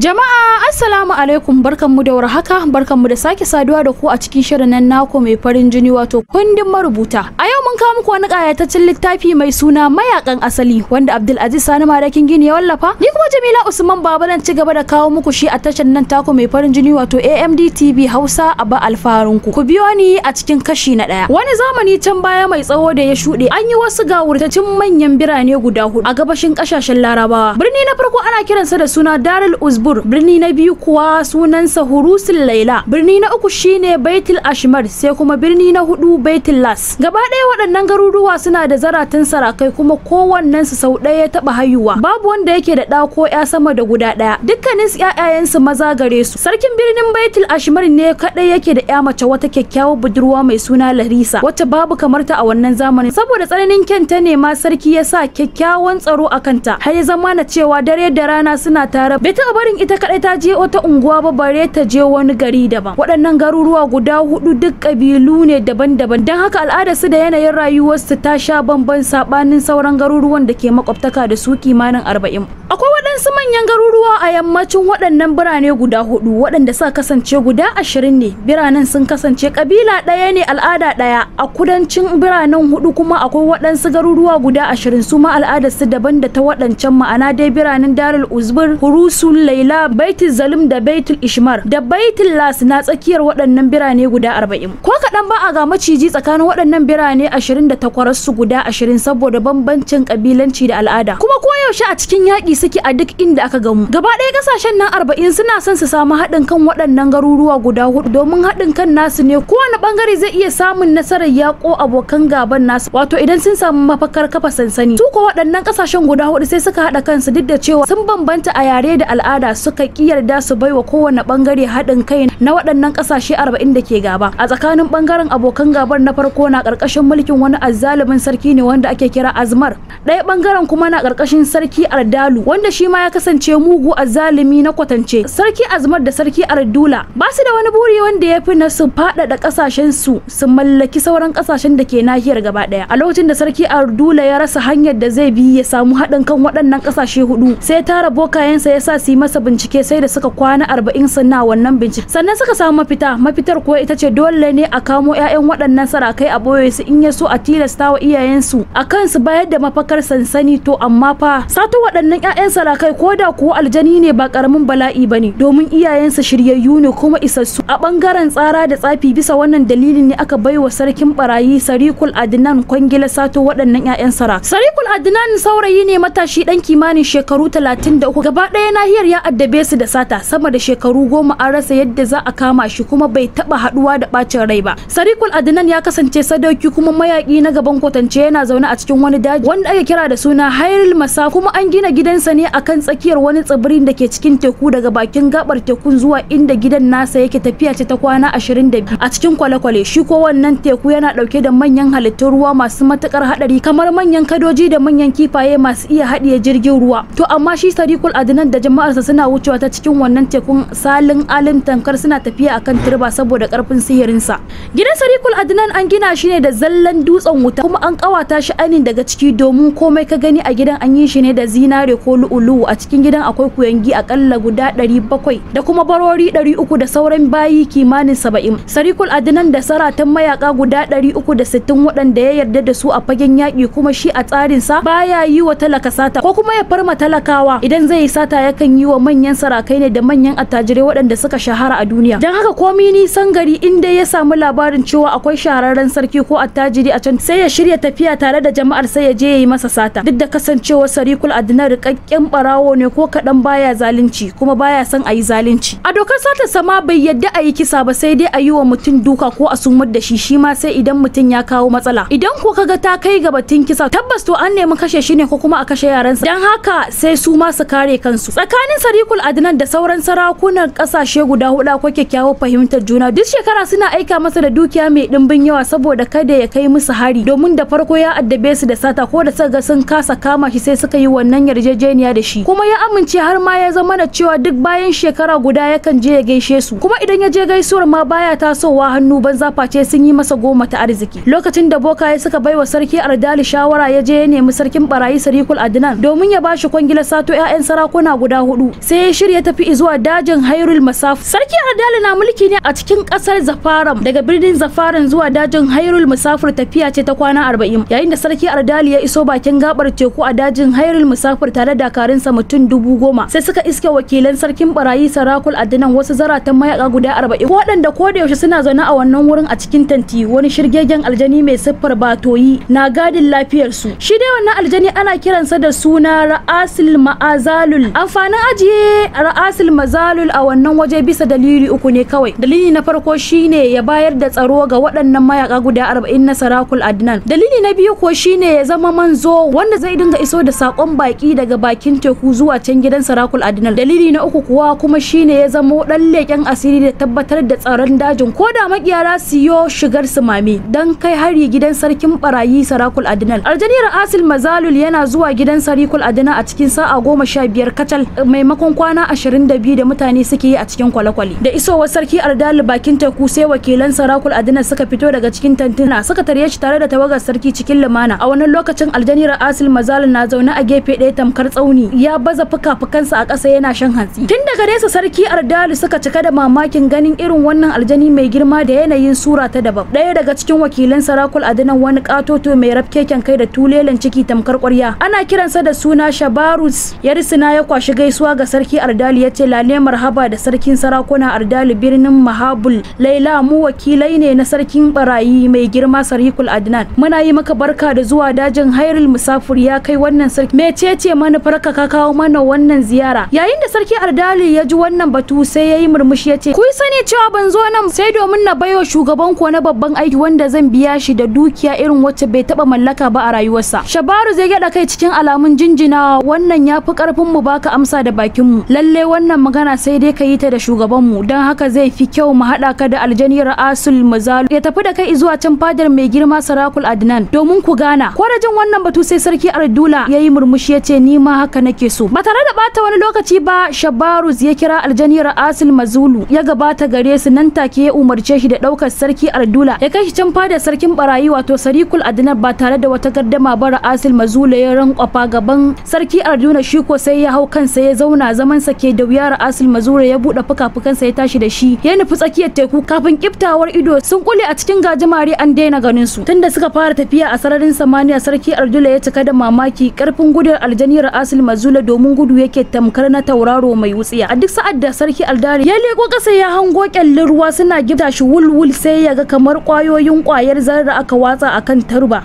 Jama'a assalamu alaikum, barkanmu da warhaka, barkanmu da sake saduwa da ku a cikin shirin nan naku mai farin jini wato kundin marubuta. A yau mun kawo muku wani kayataccen littafi mai suna Mayakan Asali wanda Abdulaziz Sani Madakin Gini ya wallafa. Ni kuma Jamila Usman Baba zan ci gaba da kawo muku shi a tashar nan taku mai farin jini wato AMD TV Hausa a ba alfarunku. Ku biyo ni a cikin kashi na 1. Wani zamani can baya mai tsawo da ya shuɗe an yi wasu gawurtacin manyan birane guda 4 a gabashin ƙasashen Larabawa. Birni na farko ana kiransa da suna Darul Uzbur, birni na biyu kuwa sunansa Hurusul Laila, birni na uku shine Baitul Ashmar, sai kuma birni na 4 Baitul Las. Gaba ɗaya waɗannan garuruwa suna da zaratan sarakai kuma kowannen su sau ɗaya ya taɓa haihuwa. Babu wanda yake da ɗa ko ya sama da guda ɗaya. Dukkanin su ƴaƴayensu maza gare su. Sarkin birnin Baitul Ashmar ne kaɗai yake da ƴa mace wata kyakkyawar budurwa mai suna Larisa, wacce babu kamar ta a wannan zamanin. Saboda tsananin kyanta ne ma sarki ya sa kyakkyawan tsaro a kanta, har ya zama na cewa dare da rana suna tare. Bai taɓa barin ita kadai ta je wata unguwa ba bare ta je wani gari daban. Waɗannan garuruwa guda 4 duk kabilu ne daban-daban, don haka al'adar su da yanayin rayuwarsu ta sha bamban sabanin sauran garuruwan da ke makwabtaka da su kimanin 40. Akwai waɗansu manyan garuruwa a yammacin waɗannan birane guda 4 waɗanda suka kasance guda 20 ne. Biranen sun kasance kabila ɗaya ne, al'ada ɗaya. A kudancin biranen 4 kuma akwai waɗansu garuruwa guda 20 su ma al'adar su daban da ta waɗancan, ma'ana dai biranen Darul Uzbur, Hurusul Laila, Baitul Zalim da Baitul Ishmar da Baitul Las na tsakiyar waɗannan birane guda 40. Ko kaɗan ba a ga maciji tsakanin waɗannan birane 20 da takwararsu guda 20 saboda bambancin kabilanci da al'ada. Kuma koyaushe a cikin yaƙi suke a duk inda aka gamu. Gaba ɗaya ƙasashen nan 40 suna son su samu haɗin kan waɗannan garuruwa guda 4 domin haɗin kan nasu ne kowane ɓangare zai iya samun nasarar yaƙo abokan gaban nasu, wato idan sun samu mafakar kafa sansani. Su ko waɗannan ƙasashen guda 4 sai suka haɗa kansu duk da cewa sun bambanta a yare da al'ada, suka yarda su baiwa kowane bangare haɗin kai na waɗannan ƙasashe 40 da ke gaba. A tsakanin bangaren abokan gabar na farko na ƙarƙashin mulkin wani azzalumin sarki ne wanda ake kira Azmar. Ɗaya bangaren kuma na ƙarƙashin sarki Ardalu wanda shi ma ya kasance mugu azzalumi na kwatance. Sarki Azmar da sarki Ardula ba su da wani buri wanda ya fi na su faɗaɗa ƙasashen su mallaki sauran ƙasashen da ke nahiyar gaba ɗaya. A lokacin da sarki Ardula ya rasa hanyar da zai bi ya samu haɗin kan waɗannan ƙasashe 4 sai tara bokayensa ya sa su yi masa bincike, sai da suka kwana 40 sannan wannan bincike sannan suka samu mafitar kuwa ita ce dole ne a kamo 'ya'yan waɗannan sarakai a boye su, in ya so a tilasta wa iyayensu a kansu bayar da mafakar sansani. To amma fa sato waɗannan 'ya'yan sarakai ko da kuwa aljani ne ba karamin bala'i bane, domin iyayensu shiryayyu ne kuma isassu a bangaren tsara da tsafi. Bisa wannan dalilin ne aka baiwa sarkin barayi Sarikul Adnan kwangila sato waɗannan 'ya'yan sarakai. Sarikul Adnan saurayi ne matashi dan kimanin shekaru 33. Gaba ɗaya nahiyar ya addabe su da sata sama da shekaru 10, an rasa yadda za a kama shi kuma bai taba haduwa da bacin rai ba. Sarikul Adnan ya kasance sadauki kuma mayaki na gaban kwatance, yana zaune a cikin wani daji wanda ake kira da suna Hairul Masa, kuma an gina gidansa ne akan tsakiyar wani tsibirin da ke cikin teku. Daga bakin gabar tekun zuwa inda gidan nasa yake tafiya ce ta kwana 22 a cikin kwale-kwale. Shi ko wannan teku yana dauke da manyan halittun ruwa masu matukar hadari kamar manyan kadoji da manyan kifaye masu iya haɗiye jirgin ruwa. To amma shi Sarikul Adnan da jama'arsa suna wucewa ta cikin wannan tekun salin alim tankar suna tafiya akan turba saboda karfin sihirinsa. Gidan Sarikul Adnan an gina shi ne da zallan dutsen wuta, kuma an kawata shi ainin daga ciki domin komai ka gani a gidan an yi shi ne da zinare ko lu'ulu'u. A cikin gidan akwai kuyangi akalla guda 700 da kuma barori 300 da sauran bayi kimanin 70. Sarikul Adnan da saratan mayaka guda 360 waɗanda ya yarda da su a fagen yaƙi, kuma shi a tsarinsa baya yi wa talaka sata ko kuma ya farma talakawa. Idan zai yi sata yakan yi wa manyan sarakai ne da manyan attajirai waɗanda suka shahara a duniya. Don haka komai nisan gari inda ya samu labarin cewa akwai shahararren sarki ko attajiri a can, sai ya shirya tafiya tare da jama'ar sai ya je ya yi masa sata. Duk da kasancewar Sarikul Adnan rikakken barawo ne ko kaɗan baya zalunci kuma baya son a yi zalunci. A dokar satar sama bai yadda a yi kisa ba, sai dai a yi wa mutum duka ko a sumar da shi ma sai idan mutum ya kawo matsala. Idan ko kaga ta kai ga batun kisa tabbas to an nemi kashe shi ne ko kuma a kashe yaransa. Don haka sai su ma su kare kansu. Tsakanin Sarikul Adnan da sauran sarakunan kasashe guda 4 akwai kyakkyawar fahimtar juna. Duk shekara suna aika masa da dukiya mai dimbin yawa saboda kada ya kai musu hari, domin da farko ya addabe su da sata, ko da suka ga sun kasa kama shi sai suka yi wannan yarjejeniya da shi kuma ya amince har ma ya zama na cewa duk bayan shekara guda yakan je ya gaishe su, kuma idan ya je gaisuwar ma baya tasowa hannu banza face sun yi masa goma ta arziki. Lokacin da bokaye suka baiwa sarki Ardali shawara ya je ya nemi sarkin barayi Sarikul Adnan domin ya bashi kwangilar sato 'ya'yan sarakuna guda 4, sai ya shirya tafi zuwa dajin Hairul Masaf. Sarki Ardali na mulki ne a cikin kasar Zafaram, daga birnin Zafaran zuwa dajin Hairul Musafir tafiya ce ta kwana 40. Yayin da sarki Ardali ya iso bakin gabar teku a dajin Hairul Musafir tare da karinsa mutum 10,000, sai suka iske wakilan sarkin barayi Sarakul Adnan, wasu zaratan mayaka guda 40 waɗanda ko da yaushe suna zaune a wannan wurin a cikin tanti. Wani shirgegen aljani mai siffar batoyi na gadin lafiyar su. Shi dai wannan aljani ana kiransa da suna Ra'asil Ma'azalul. Amfanin ajiye Ra'asil Mazalul a wannan waje bisa dalili 3 ne kawai. Dalili na farko shine ya bayar da tsaro ga waɗannan mayaka guda 40 na Sarakul Adnan. Dalili na biyu ko shine ya zama manzo wanda zai dinga iso da sakon baki daga bakin teku zuwa can gidan Sarakul Adnan. Dalili na uku kuwa kuma shine ya zama dan leken asiri da tabbatar da tsaron dajin ko da makiyara siyo shigar su mame dan kai hari gidan sarkin barayi Sarakul Adnan. Aljani Ra'asil Mazalul yana zuwa gidan Sarakul Adnan a cikin sa'a 15 kacal maimakon kwana 22 da mutane suke yi a cikin kwale-kwale. Da isowar sarki Ardali bakin teku sai wakilan Sarakul Adnan suka fito daga cikin tantuna suka tarye shi tare da tawagar sarki cikin lumana. A wannan lokacin Aljani Ra'asil Mazalul na zaune a gefe ɗaya tamkar tsauni, ya baza fuka-fukansa a ƙasa yana shan hantsi. Tun daga nesa sarki Ardali suka cika da mamakin ganin irin wannan aljani mai girma da yanayin sura ta daban. Ɗaya daga cikin wakilan Sarakul Adnan wani katoto mai rafkeken kai da tulelen ciki tamkar ƙwarya, ana kiransa da suna Shabarus, ya risina ya kwashi gaisuwa ga sarki Ardali ya ce lale marhaba da sarkin sarakuna Ardali birnin Mahabul. Laila mu wakilai ne na sarkin barayi mai girma Sarikul Adnan. Muna yi maka barka da zuwa dajin Hairul Musafir ya kai wannan sarki. Mecece manufarka ka kawo mana wannan ziyara? Yayin da sarki Ardali ya ji wannan batu sai ya yi murmushi ya ce ku sani cewa ban zo nan sai domin na baiwa shugaban ku na babban aiki wanda zan biya shi da dukiya irin wacce bai taba mallaka ba a rayuwarsa. Shabaru zai gada kai cikin alamun jinjina. Wannan ya fi karfin mu baka amsa da bakin mu. Lalle wannan magana sai dai ka yi ta da shugaban mu, dan haka zai fi kyau mu hada ka da Aljani Ra'asul Mazal ya tafi da kai zuwa can fadar mai girma Sarakul Adnan domin ku gana. Ko da jin wannan batu sai sarki Ardula yayi murmushi ya ce ni ma haka nake so. Ba tare da bata wani lokaci ba Shabaruz ya kira Aljani Ra'asul Mazulu ya gabata gare su, nan take ya umarce shi da daukar sarki Ardula ya kai shi can fadar sarkin barayi wato Sarikul Adnan ba tare da wata gardama ba. Ra'asul Mazulu ya rankwafa gaban sarki Ardula, shi ko sai ya hau kansa ya zauna zaman sa ke da wuya. Ra'asul Mazulu ya bude fuka-fukansa ya tashi da shi ya nufi tsakiyar teku. Kafin kiftawar ido sun kule a cikin gajimare an daina ganin su. Tunda suka fara tafiya a sararin samaniya sarki Ardula ya cika da mamaki. Karfin gudun Aljani Ra'asul Mazulu domin gudu yake tamkar na tauraro mai wutsiya. A duk sa'ad da sarki Ardali ya leko kasa ya hango kyallin ruwa suna gifta shi wulwul, sai ya ga kamar kwayoyin kwayar zarra aka watsa akan turba.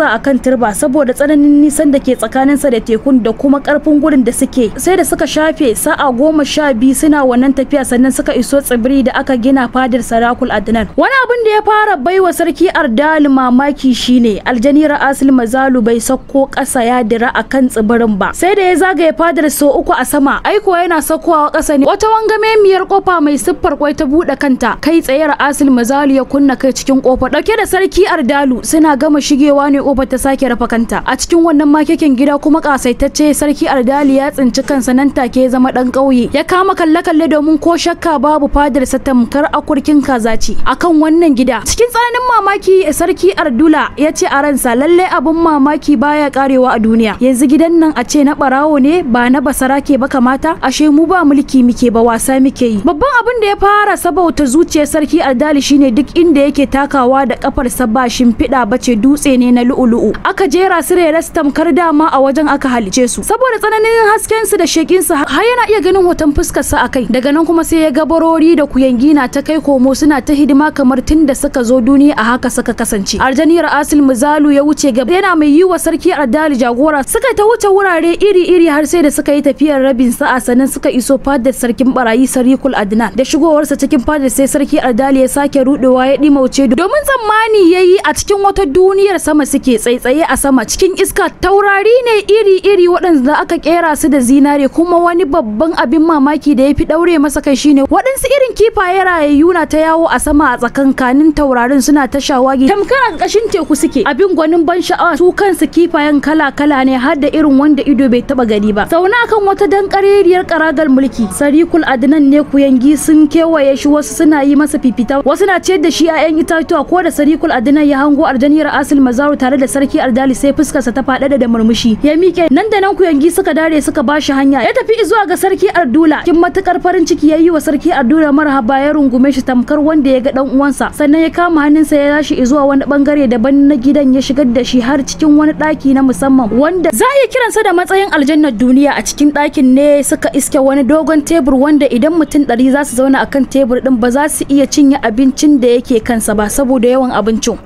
Akan turba saboda tsananin nisan da ke tsakaninsa da tekun da kuma karfin gudun da suke. Sai da suka shafe sa'a 12 suna wannan tafiya sannan suka iso tsibiri da aka gina fadar Sarakul Adnan. Wani abin da ya fara baiwa sarki Ardali mamaki shine Aljani Ra'asul Mazalu bai sauko ƙasa ya dira akan tsibirin ba, sai da ya zagaye fadar sau 3 a sama. Aiko yana saukowa ƙasa ne wata wangamemiyar kofa mai siffar kwai ta bude kanta. Kai tsaye Ra'asul Mazalu ya kunna kai cikin kofar dauke da sarki Ardalu. Suna gama shigewa ne kofar ta sake rafa kanta. A cikin wannan makekin gida kuma kasaitacce sarki Ardali ya tsinci kansa nan take ya zama dan ƙauye. Ya kama kalle-kalle domin ko shakka babu fadar sa tamkar akurkin kaza ce akan wannan gida. Cikin tsananin mamaki sarki Ardula ya ce a ransa lalle abun mamaki baya karewa a duniya. Yanzu gidan nan a ce na barawo ne ba na basarake ba kamata, ashe mu ba mulki muke ba wasa muke yi. Babban abin da ya fara sabauta zuciyar sarki Ardali shine duk inda yake takawa da kafarsa ba shimfiɗa bace, dutse ne na lu'ulu'u. Aka jera su reras tamkar dama a wajen aka halice su. Saboda tsananin hasken su da shekin su har yana iya ganin hoton fuskar sa akai. Daga nan kuma sai ya ga barori da kuyangina ta kai komo suna ta hidima kamar tunda suka zo duniya a haka suka kasance. Aljani Ra'asul Mazalu ya wuce gaba yana mai yi wa sarki Ardali jagora. Suka ta wuce wurare iri-iri har sai da suka yi tafiyar rabin sa'a sannan suka iso fadar sarkin barayi Sarikul Adnan. Da shigowarsa cikin fadar sai sarki Ardali ya sake rudewa ya dimauce domin tsammani yayi a cikin wata duniyar sama suke tsaitsaye a sama cikin iska. Taurari ne iri-iri waɗanda aka kera su da zinare, kuma wani babban abin mamaki da ya fi daure masa kai shine waɗansu irin kifaye rayayyu na ta yawo a sama a tsakankanin taurarin suna ta shawagi tamkar a ƙarƙashin teku suke. Abin gwanin ban sha'awa su kansu kifayen kala-kala ne har da irin wanda ido bai taba gani ba. Zauna akan wata dankareriyar karagar mulki, Sarikul Adnan ne kuyangi sun kewaye shi, wasu suna yi masa fifita, wasu na ciyar da shi 'ya'yan itatuwa. Ko da Sarikul Adnan ya hango Arjaniyar Asil Mazaru tare da Sarki Ardali sai fuskarsa ta faɗaɗa da murmushi. Ya miƙe nan da nan kuyangi suka dare suka bashi hanya. Ya tafi zuwa ga Sarki Ardula. Kin matukar farin ciki yayi wa Sarki Ardula marhaba, ya rungume shi tamkar wanda ya ga dan uwansa. Sannan ya kama hannunsa ya lashi zuwa wani bangare daban na gidan, ya shigar da shi har cikin wani ɗaki na musamman wanda za a iya kiransa da matsayin aljannar duniya. A cikin ɗakin ne suka iske wani dogon tebur wanda idan mutum 100 za su zauna akan tebur din ba za su iya cinye abincin da yake kansa ba saboda yawan abincin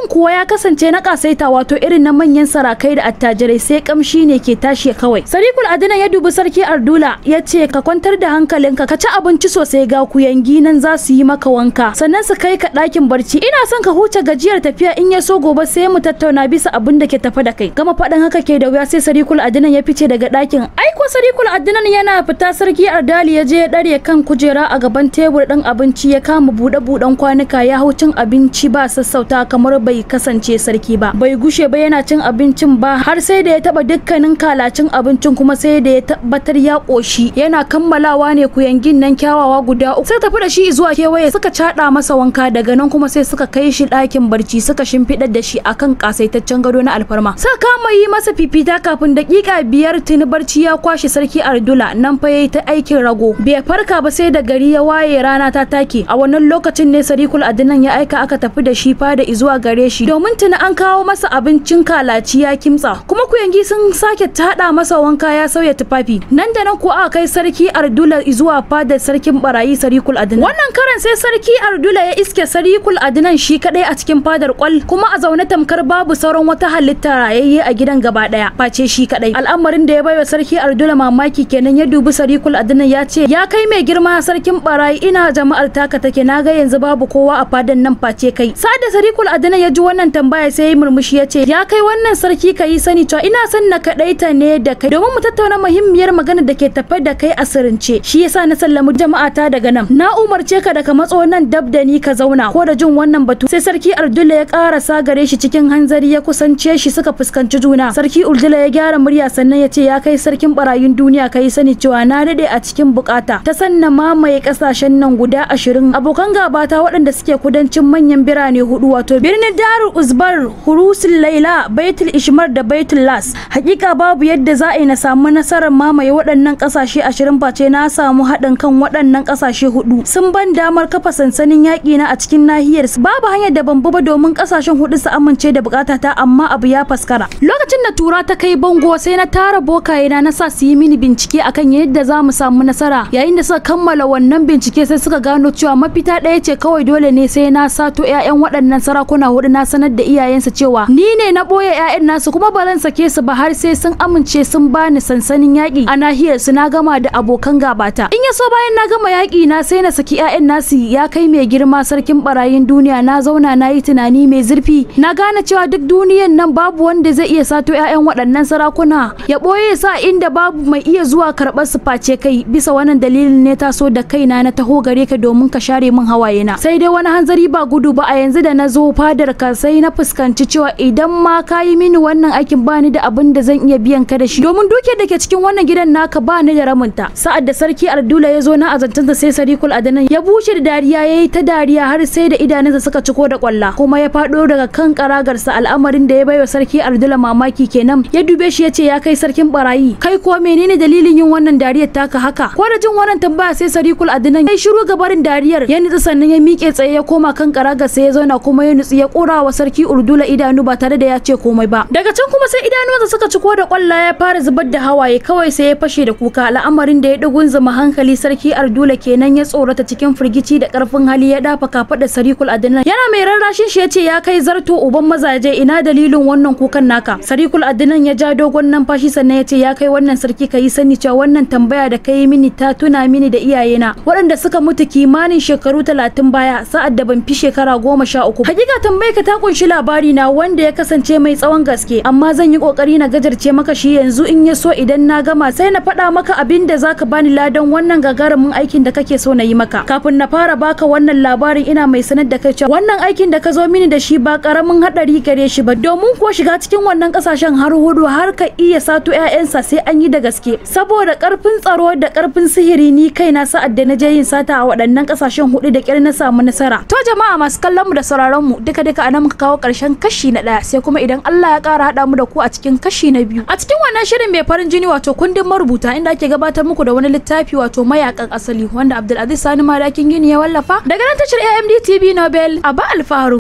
kuwa ya kasance na kasaita, wato irin na manyan sarakai da attajirai, sai kamshi ne ke tashi kawai. Sarikul Adnan ya dubi Sarki Ardula ya ce ka kwantar da hankalinka, ka ci abinci sosai, ga kuyangi nan za su yi maka wanka sannan su kai ka ɗakin barci. Ina son ka huce gajiyar tafiya, in ya so gobe sai mu tattauna bisa abin da ke tafi da kai. Gama faɗin haka ke da wuya sai Sarikul Adnan ya fice daga ɗakin. Aiko Sarikul Adnan yana fita, Sarki Ardali ya je ya ɗare kan kujera a gaban tebur ɗin abinci, ya kama buɗe-buɗen kwanuka, ya hau cin abinci ba sassauta kamar bai kasance sarki ba. Bai gushe ba yana cin abincin ba har sai da ya taba dukkanin kalacin abincin, kuma sai da ya tabbatar ya koshi. Yana kammalawa ne kuyangin nan kyawawa guda uku sai tafi da shi zuwa kewaye, suka cada masa wanka. Daga nan kuma sai suka kai shi ɗakin barci, suka shimfiɗar da shi akan kasaitaccen gado na alfarma. Suka kama yi masa fifita, kafin dakika 5 tuni barci ya kwashe Sarki Ardula. Nan fa yayi ta aikin rago, bai farka ba sai da gari ya waye, rana ta take. A wannan lokacin ne Sarikul Adnan ya aika aka tafi da shi fada zuwa gare shi, domin tuni an kawo masa abincin kalaci ya kimtsa, kuma kuyangi sun sake tada masa wanka ya sauya tufafi. Nan da nan ko aka kai Sarki Ardula zuwa fadar sarkin barayi Sarikul Adnan. Wannan karan sai Sarki Ardula ya iske Sarikul Adnan shi kadai a cikin fadar kwal, kuma a zaune tamkar babu sauran wata halitta rayayye a gidan gaba daya face shi kadai. Al'amarin da ya baiwa Sarki Ardula mamaki kenan. Ya dubi Sarikul Adnan ya ce, ya kai mai girma sarkin barayi, ina jama'ar taka take, naga yanzu babu kowa a fadan nan face kai. Sa'ad da Sarikul Adnan ya ji wannan tambaya sai ya murmushi ya ce, ya kai wannan sarki ka yi sani cewa ina son na kadaita ne da kai domin mu tattauna muhimmiyar magana da ke tafe da kai a sirrince. Shi yasa na sallami jama'ata daga nan. Na umarce ka da ka matso nan dab da ni ka zauna. Ko da jin wannan batu sai Sarki Ardula ya karasa gare shi cikin hanzari, ya kusance shi, suka fuskanci juna. Sarki Ardula ya gyara murya sannan ya ce, ya kai sarkin barayin duniya ka yi sani cewa na dade a cikin bukata ta sanna mamaye kasashen nan guda 20. Abokan gabata waɗanda suke kudancin manyan birane 4, wato birnin Darul Uzbar, Hurusul Laila, Baitul Ishmar da Baitul Las. Hakika babu yadda za a yi na samu nasarar mamaye waɗannan kasashe 20 face na samu haɗin kan waɗannan kasashe 4. Sun ban damar kafa sansanin yaƙi na a cikin nahiyar. Babu hanyar da ban ba domin kasashen 4 su amince da bukatata, amma abu ya faskara. Lokacin da tura ta kai bango sai na tara bokaye na sa su yi mini bincike akan yadda za mu samu nasara. Yayin da suka kammala wannan bincike sai suka gano cewa mafita ɗaya ce kawai, dole ne sai na sato 'ya'yan waɗannan sarakuna 4 na sanar da iyayensa cewa ni ne na boye 'ya'yan nasu, kuma ba zan sake su ba har sai sun amince sun bani sansanin yaƙi a nahiyar su, na gama da abokan gabata. In ya so bayan na gama yaƙi na sai na saki 'ya'yan nasu. Ya kai mai girma sarkin barayin duniya, na zauna na yi tunani mai zurfi, na gane cewa duk duniyan nan babu wanda zai iya sato 'ya'yan waɗannan sarakuna ya ɓoye sa inda babu mai iya zuwa karɓar su face kai. Bisa wannan dalilin ne taso da kaina na taho gare ka domin ka share min hawaye na. Sai dai wani hanzari ba gudu ba, a yanzu da na zo fadar ka sai na fuskanci cewa idan ma ka yi mini wannan aikin bani da abin da zan iya biyan ka da shi, domin dukiyar da ke cikin wannan gidan naka bani da ramunta. Sa'ad da Sarki Ardula ya zo na azantansa sai Sarikul Adnan ya bushe da dariya, yayi ta dariya har sai da idanunsa suka ciko da kwalla, kuma ya fado daga kan karagarsa. Al'amarin da ya baiwa Sarki Ardula mamaki kenan. Ya dube shi ya ce, ya kai sarkin barayi, kai kuwa menene dalilin yin wannan dariyar taka haka? Ko da jin wannan tambaya sai Sarikul Adnan ya shiru gabarin dariyar, ya nutsu sannan ya miƙe tsaye ya koma kan karagarsa ya zauna, kuma ya nutsu ya kura wa Sarki Ardula idanu ba tare da ya ce komai ba. Daga can kuma sai idanuwansa suka ciko da kwalla, ya fara zubar da hawaye, kawai sai ya fashe da kuka. Al'amarin da ya dugunzuma hankali Sarki Ardula kenan, ya tsorata cikin firgici da karfin hali ya dafa kafadar Sarikul Adnan yana mai rarrashin shi ya ce, ya kai zarto uban mazaje, ina dalilin wannan kukan naka? Sarikul Adnan ya ja dogon numfashi sannan ya ce, ya kai wannan sarki ka yi sani cewa wannan tambaya da ka yi mini ta tuna mini da iyayena waɗanda suka mutu kimanin shekaru 30 baya, sa'ad da ban fi shekara 13. Hakika tambayar ka ta kunshi labari na wanda ya kasance mai tsawon gaske, amma zan yi kokari na gajarce maka shi yanzu. In ya so idan na gama sai na faɗa maka abin da zaka bani ladan wannan wannan gagarumin aikin da kake so na yi maka. Kafin na fara baka wannan labarin ina mai sanar da kai cewa wannan aikin da ka zo mini da shi ba karamin hadari gare shi ba, domin kuwa shiga cikin wannan kasashen har hudu har ka iya sato ƴaƴansa sai an yi da gaske. Saboda karfin tsaro da karfin sihiri ni kaina sa'ad da na je yin sata a waɗannan kasashen hudu da kyar na samu nasara. To jama'a masu kallon mu da sauraron mu duka anan muka kawo karshen kashi na 1, sai kuma idan Allah ya kara hada mu da ku a cikin kashi na 2 a cikin wannan shirin mai farin jini wato kundin marubuta, inda ake gabatar muku da wani littafi wato mayakan asali wanda Abdulaziz Sani Madakin Gini ya wallafa daga nan tashar AMD TV Nobel a ba alfaharu.